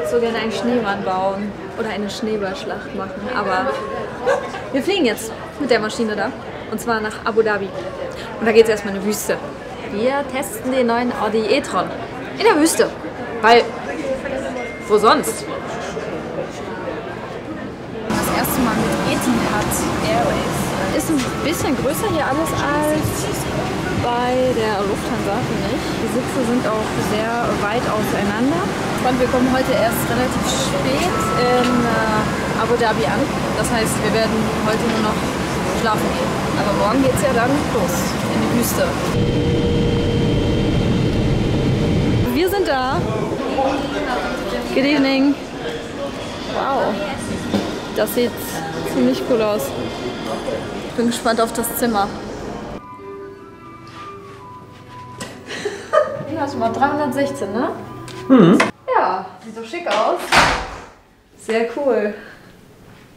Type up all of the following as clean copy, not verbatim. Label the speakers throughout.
Speaker 1: würde jetzt so gerne einen Schneemann bauen oder eine Schneeballschlacht machen, aber wir fliegen jetzt mit der Maschine da und zwar nach Abu Dhabi. Und da geht es erstmal in die Wüste. Wir testen den neuen Audi e-tron in der Wüste, weil wo sonst? Das erste Mal mit Etihad Airways. Ist ein bisschen größer hier alles als bei der Lufthansa, finde ich. Die Sitze sind auch sehr weit auseinander. Und wir kommen heute erst relativ spät in Abu Dhabi an. Das heißt, wir werden heute nur noch schlafen gehen. Aber morgen geht es ja dann los in die Wüste. Wir sind da. Good evening. Wow. Das sieht ziemlich cool aus. Ich bin gespannt auf das Zimmer. Hast du mal 316, ne? Mhm. Ja, sieht doch schick aus. Sehr cool.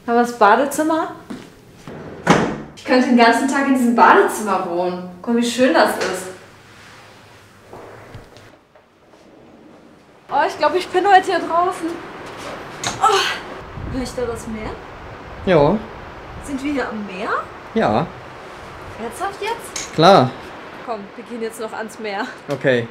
Speaker 1: Haben wir das Badezimmer? Ich könnte den ganzen Tag in diesem Badezimmer wohnen. Guck mal, wie schön das ist. Oh, ich glaube, ich bin heute hier draußen. Oh, höre ich da das Meer?
Speaker 2: Ja.
Speaker 1: Sind wir hier am Meer?
Speaker 2: Ja.
Speaker 1: Ernsthaft jetzt?
Speaker 2: Klar.
Speaker 1: Komm, wir gehen jetzt noch ans Meer.
Speaker 2: Okay.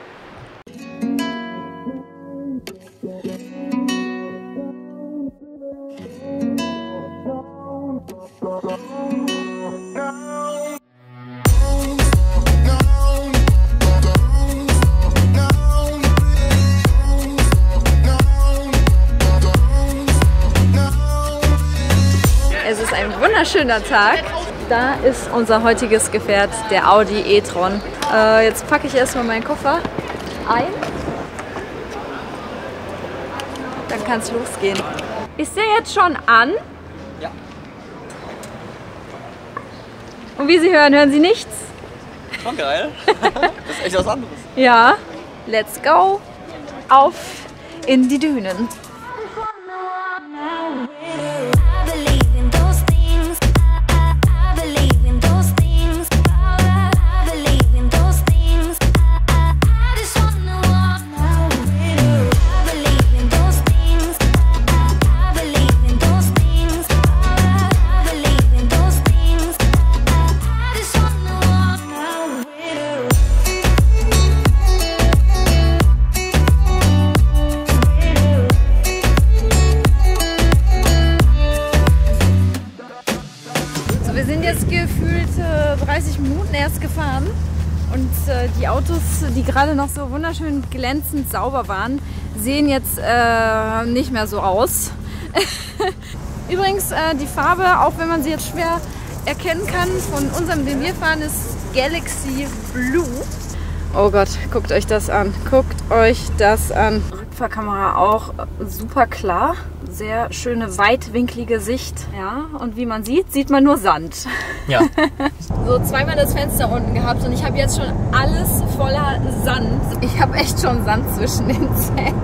Speaker 1: Es ist ein wunderschöner Tag. Da ist unser heutiges Gefährt, der Audi e-tron. Jetzt packe ich erstmal meinen Koffer ein. Dann kann es losgehen. Ist der jetzt schon an?
Speaker 2: Ja.
Speaker 1: Und wie Sie hören, hören Sie nichts?
Speaker 2: Schon geil. Das ist echt was anderes.
Speaker 1: Ja. Let's go. Auf in die Dünen. Wir sind jetzt gefühlt 30 Minuten erst gefahren und die Autos, die gerade noch so wunderschön glänzend sauber waren, sehen jetzt nicht mehr so aus. Übrigens, die Farbe, auch wenn man sie jetzt schwer erkennen kann, von unserem, den wir fahren, ist Galaxy Blue. Oh Gott, guckt euch das an. Guckt euch das an. Rückfahrkamera auch super klar. Sehr schöne weitwinklige Sicht. Ja, und wie man sieht, sieht man nur Sand.
Speaker 2: Ja.
Speaker 1: So zweimal das Fenster unten gehabt und ich habe jetzt schon alles voller Sand. Ich habe echt schon Sand zwischen den Zähnen.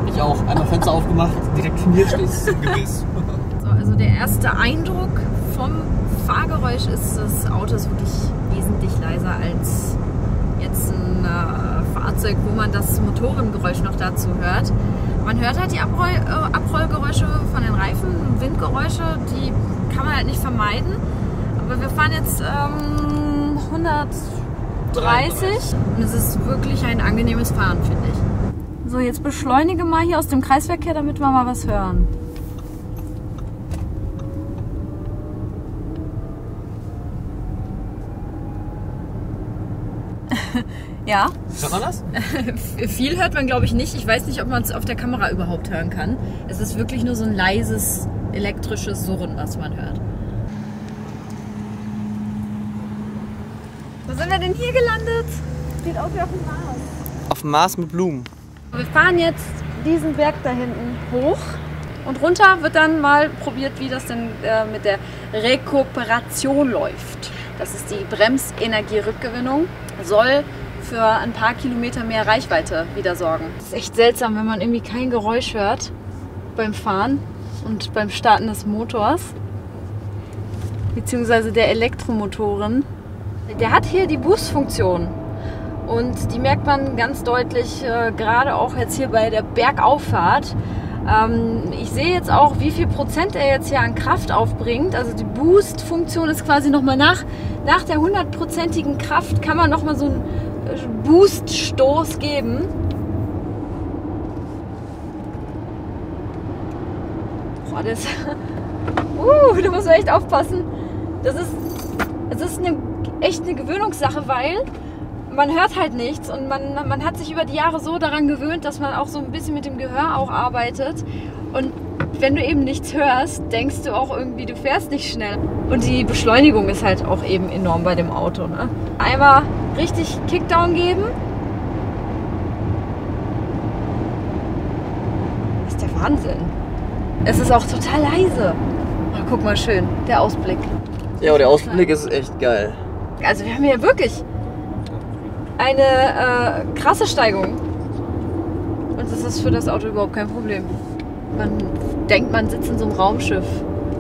Speaker 2: Ich auch. Einmal Fenster aufgemacht, direkt von mir steht es im Gebiss.
Speaker 1: So, also der erste Eindruck vom Fahrgeräusch ist, das Auto ist wirklich wesentlich leiser als jetzt ein Fahrzeug, wo man das Motorengeräusch noch dazu hört. Man hört halt die Abrollgeräusche von den Reifen, Windgeräusche, die kann man halt nicht vermeiden. Aber wir fahren jetzt 130 und es ist wirklich ein angenehmes Fahren, finde ich. So, jetzt beschleunige mal hier aus dem Kreisverkehr, damit wir mal was hören. Ja.
Speaker 2: Hört man das?
Speaker 1: Viel hört man, glaube ich, nicht. Ich weiß nicht, ob man es auf der Kamera überhaupt hören kann. Es ist wirklich nur so ein leises elektrisches Surren, was man hört. Wo sind wir denn hier gelandet? Sieht aus wie auf dem Mars.
Speaker 2: Auf dem Mars mit Blumen.
Speaker 1: Wir fahren jetzt diesen Berg da hinten hoch und runter wird dann mal probiert, wie das denn mit der Rekuperation läuft. Das ist die Bremsenergierückgewinnung. Soll für ein paar Kilometer mehr Reichweite wieder sorgen. Das ist echt seltsam, wenn man irgendwie kein Geräusch hört beim Fahren und beim Starten des Motors, beziehungsweise der Elektromotoren. Der hat hier die Boost-Funktion und die merkt man ganz deutlich, gerade auch jetzt hier bei der Bergauffahrt, Ich sehe jetzt auch, wie viel Prozent er jetzt hier an Kraft aufbringt. Also die Boost-Funktion ist quasi nochmal nach der 100%igen Kraft kann man nochmal so einen Boost-Stoß geben. Boah, das... da muss man echt aufpassen. Es ist echt eine Gewöhnungssache, weil man hört halt nichts und man hat sich über die Jahre so daran gewöhnt, dass man auch so ein bisschen mit dem Gehör auch arbeitet. Und wenn du eben nichts hörst, denkst du auch irgendwie, du fährst nicht schnell. Und die Beschleunigung ist halt auch eben enorm bei dem Auto. Ne? Einmal richtig Kickdown geben. Das ist der Wahnsinn. Es ist auch total leise. Oh, guck mal schön, der Ausblick.
Speaker 2: Ja, der Ausblick ist echt geil.
Speaker 1: Also wir haben hier wirklich eine krasse Steigung. Und das ist für das Auto überhaupt kein Problem. Man denkt, man sitzt in so einem Raumschiff.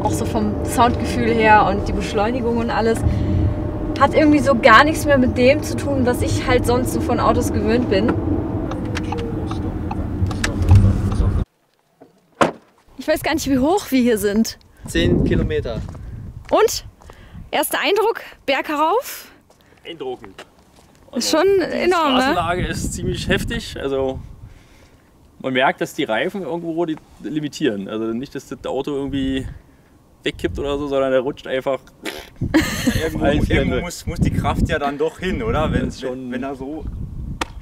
Speaker 1: Auch so vom Soundgefühl her und die Beschleunigung und alles. Hat irgendwie so gar nichts mehr mit dem zu tun, was ich halt sonst so von Autos gewöhnt bin. Ich weiß gar nicht, wie hoch wir hier sind.
Speaker 2: 10 Kilometer.
Speaker 1: Und? Erster Eindruck, Berg herauf?
Speaker 3: Beeindruckend.
Speaker 1: Ist schon enorm,
Speaker 3: die Straßenlage ist ziemlich heftig. Also man merkt, dass die Reifen irgendwo die limitieren. Also nicht, dass das Auto irgendwie wegkippt oder so, sondern der rutscht einfach.
Speaker 4: Irgendwo muss die Kraft ja dann doch hin, oder? Wenn er so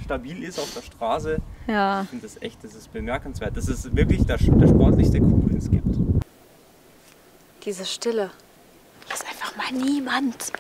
Speaker 4: stabil ist auf der Straße.
Speaker 1: Ja.
Speaker 4: Ich finde das ist bemerkenswert. Das ist wirklich der sportlichste Coup, den es gibt.
Speaker 1: Diese Stille. Hier ist einfach mal niemand.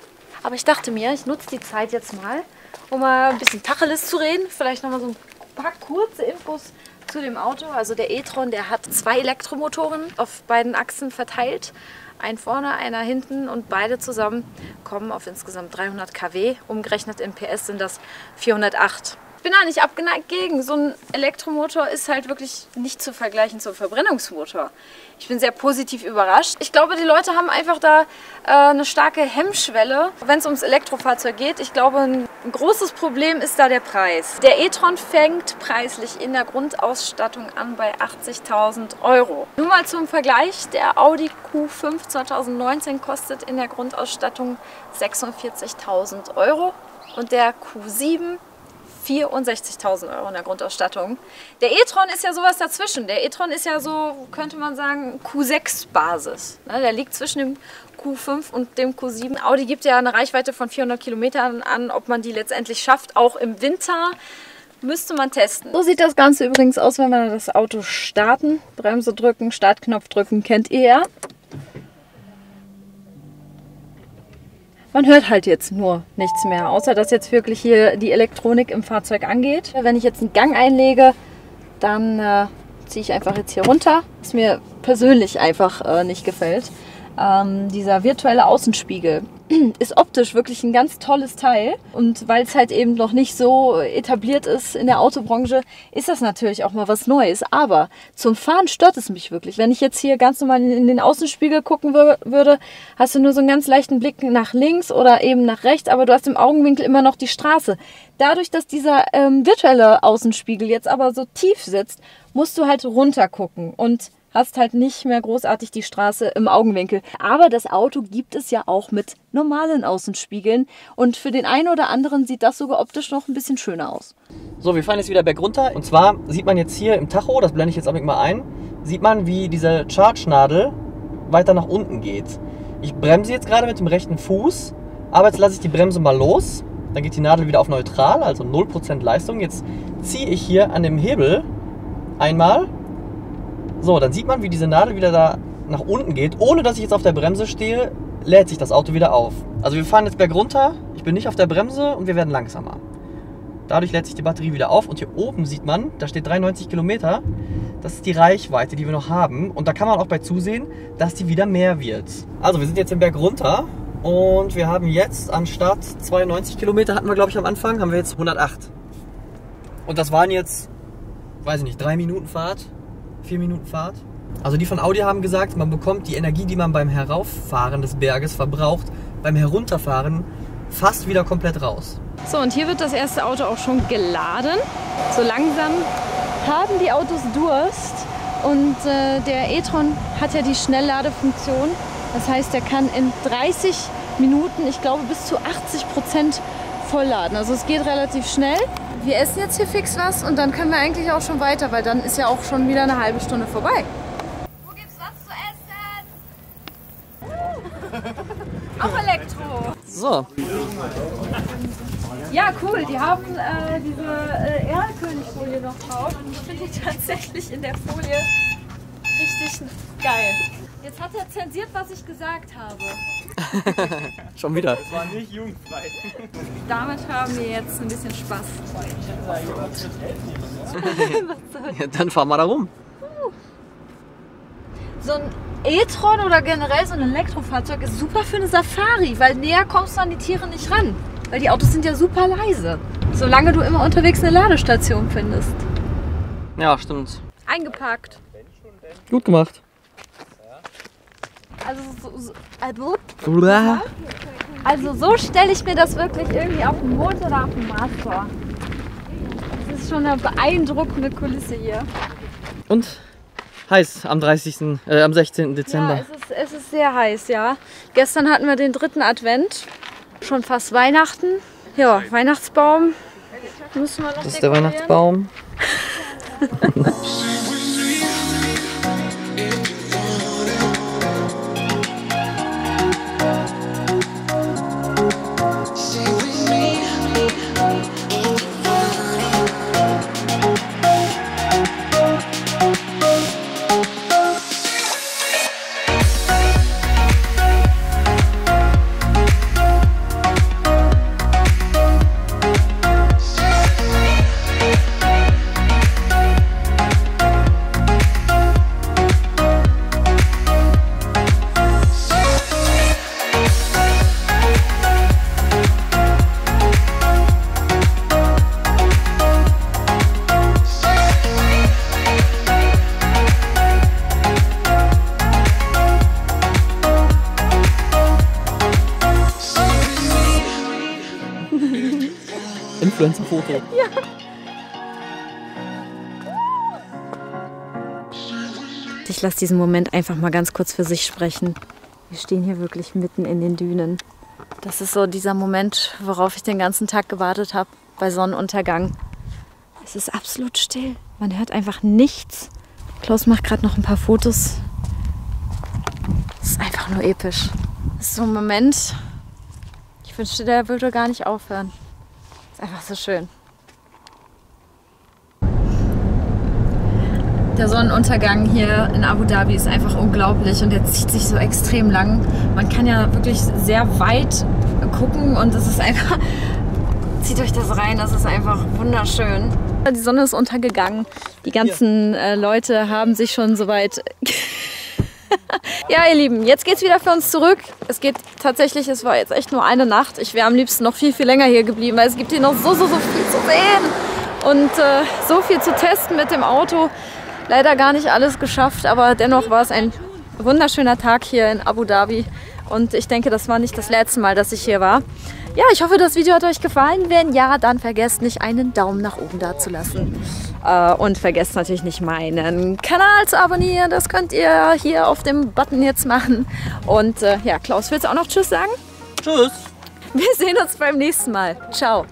Speaker 1: Aber ich dachte mir, ich nutze die Zeit jetzt mal, um mal ein bisschen Tacheles zu reden. Vielleicht noch mal so ein paar kurze Infos zu dem Auto. Also der e-tron, der hat 2 Elektromotoren auf beiden Achsen verteilt. Ein vorne, einer hinten und beide zusammen kommen auf insgesamt 300 kW. Umgerechnet in PS sind das 408. Ich bin da nicht abgeneigt gegen. So ein Elektromotor ist halt wirklich nicht zu vergleichen zum Verbrennungsmotor. Ich bin sehr positiv überrascht. Ich glaube, die Leute haben einfach da eine starke Hemmschwelle, wenn es ums Elektrofahrzeug geht. Ich glaube, ein großes Problem ist da der Preis. Der e-tron fängt preislich in der Grundausstattung an bei 80.000 €. Nur mal zum Vergleich, der Audi Q5 2019 kostet in der Grundausstattung 46.000 € und der Q7 64.000 € in der Grundausstattung. Der e-tron ist ja sowas dazwischen. Der e-tron ist ja so, könnte man sagen, Q6-Basis. Der liegt zwischen dem Q5 und dem Q7. Audi gibt ja eine Reichweite von 400 Kilometern an. Ob man die letztendlich schafft, auch im Winter, müsste man testen. So sieht das Ganze übrigens aus, wenn wir das Auto starten. Bremse drücken, Startknopf drücken, kennt ihr ja. Man hört halt jetzt nur nichts mehr, außer dass jetzt wirklich hier die Elektronik im Fahrzeug angeht. Wenn ich jetzt einen Gang einlege, dann ziehe ich einfach jetzt hier runter, was mir persönlich einfach nicht gefällt. Dieser virtuelle Außenspiegel ist optisch wirklich ein ganz tolles Teil. Und weil es halt eben noch nicht so etabliert ist in der Autobranche, ist das natürlich auch mal was Neues. Aber zum Fahren stört es mich wirklich. Wenn ich jetzt hier ganz normal in den Außenspiegel gucken würde, hast du nur so einen ganz leichten Blick nach links oder eben nach rechts, aber du hast im Augenwinkel immer noch die Straße. Dadurch, dass dieser virtuelle Außenspiegel jetzt aber so tief sitzt, musst du halt runter gucken und hast halt nicht mehr großartig die Straße im Augenwinkel. Aber das Auto gibt es ja auch mit normalen Außenspiegeln. Und für den einen oder anderen sieht das sogar optisch noch ein bisschen schöner aus.
Speaker 2: So, wir fahren jetzt wieder bergunter. Und zwar sieht man jetzt hier im Tacho, das blende ich jetzt auch mal ein, sieht man, wie diese Charge-Nadel weiter nach unten geht. Ich bremse jetzt gerade mit dem rechten Fuß, aber jetzt lasse ich die Bremse mal los. Dann geht die Nadel wieder auf neutral, also 0% Leistung. Jetzt ziehe ich hier an dem Hebel einmal. So, dann sieht man, wie diese Nadel wieder da nach unten geht. Ohne dass ich jetzt auf der Bremse stehe, lädt sich das Auto wieder auf. Also wir fahren jetzt bergunter, ich bin nicht auf der Bremse und wir werden langsamer. Dadurch lädt sich die Batterie wieder auf und hier oben sieht man, da steht 93 Kilometer. Das ist die Reichweite, die wir noch haben. Und da kann man auch bei zusehen, dass die wieder mehr wird. Also wir sind jetzt im Berg runter und wir haben jetzt anstatt 92 Kilometer hatten wir, glaube ich, am Anfang, haben wir jetzt 108. Und das waren jetzt, weiß ich nicht, 3 Minuten Fahrt. 4 Minuten Fahrt. Also die von Audi haben gesagt, man bekommt die Energie, die man beim Herauffahren des Berges verbraucht, beim Herunterfahren fast wieder komplett raus.
Speaker 1: So, und hier wird das erste Auto auch schon geladen. So langsam haben die Autos Durst Und der e-tron hat ja die Schnellladefunktion. Das heißt, der kann in 30 Minuten, ich glaube, bis zu 80% vollladen. Also es geht relativ schnell. Wir essen jetzt hier fix was und dann können wir eigentlich auch schon weiter, weil dann ist ja auch schon wieder eine halbe Stunde vorbei. Wo gibt's was zu essen? Auch Elektro.
Speaker 2: So.
Speaker 1: Ja, cool. Die haben diese Erlkönigfolie noch drauf und ich finde die tatsächlich in der Folie richtig geil. Jetzt hat er zensiert, was ich gesagt habe.
Speaker 2: Schon wieder.
Speaker 4: Das war nicht jugendfrei.
Speaker 1: Damit haben wir jetzt ein bisschen Spaß.
Speaker 2: Ja, dann fahren wir da rum.
Speaker 1: So ein e-tron oder generell so ein Elektrofahrzeug ist super für eine Safari, weil näher kommst du an die Tiere nicht ran. Weil die Autos sind ja super leise. Solange du immer unterwegs eine Ladestation findest.
Speaker 2: Ja, stimmt.
Speaker 1: Eingepackt.
Speaker 2: Gut gemacht.
Speaker 1: Also so stelle ich mir das wirklich irgendwie auf dem Mond oder auf dem Mars vor. Das ist schon eine beeindruckende Kulisse hier.
Speaker 2: Und heiß am 16. Dezember.
Speaker 1: Ja, es ist sehr heiß, ja. Gestern hatten wir den 3. Advent. Schon fast Weihnachten. Ja, Weihnachtsbaum. Müssen wir noch
Speaker 2: Das ist der
Speaker 1: dekorieren.
Speaker 2: Weihnachtsbaum. Influencer-Foto. Ja.
Speaker 1: Ich lasse diesen Moment einfach mal ganz kurz für sich sprechen. Wir stehen hier wirklich mitten in den Dünen. Das ist so dieser Moment, worauf ich den ganzen Tag gewartet habe, bei Sonnenuntergang. Es ist absolut still. Man hört einfach nichts. Klaus macht gerade noch ein paar Fotos. Es ist einfach nur episch. Das ist so ein Moment, ich wünschte, der würde gar nicht aufhören. Ist einfach so schön. Der Sonnenuntergang hier in Abu Dhabi ist einfach unglaublich und der zieht sich so extrem lang. Man kann ja wirklich sehr weit gucken und es ist einfach, zieht euch das rein, das ist einfach wunderschön. Die Sonne ist untergegangen, die ganzen Leute haben sich schon soweit... Ja, ihr Lieben, jetzt geht's wieder für uns zurück. Es geht tatsächlich, es war jetzt echt nur eine Nacht. Ich wäre am liebsten noch viel, viel länger hier geblieben, weil es gibt hier noch so viel zu sehen und so viel zu testen mit dem Auto. Leider gar nicht alles geschafft, aber dennoch war es ein wunderschöner Tag hier in Abu Dhabi und ich denke, das war nicht das letzte Mal, dass ich hier war. Ja, ich hoffe, das Video hat euch gefallen. Wenn ja, dann vergesst nicht, einen Daumen nach oben da zu lassen. Und vergesst natürlich nicht, meinen Kanal zu abonnieren. Das könnt ihr hier auf dem Button jetzt machen. Und ja, Klaus, willst du auch noch Tschüss sagen?
Speaker 2: Tschüss.
Speaker 1: Wir sehen uns beim nächsten Mal. Ciao.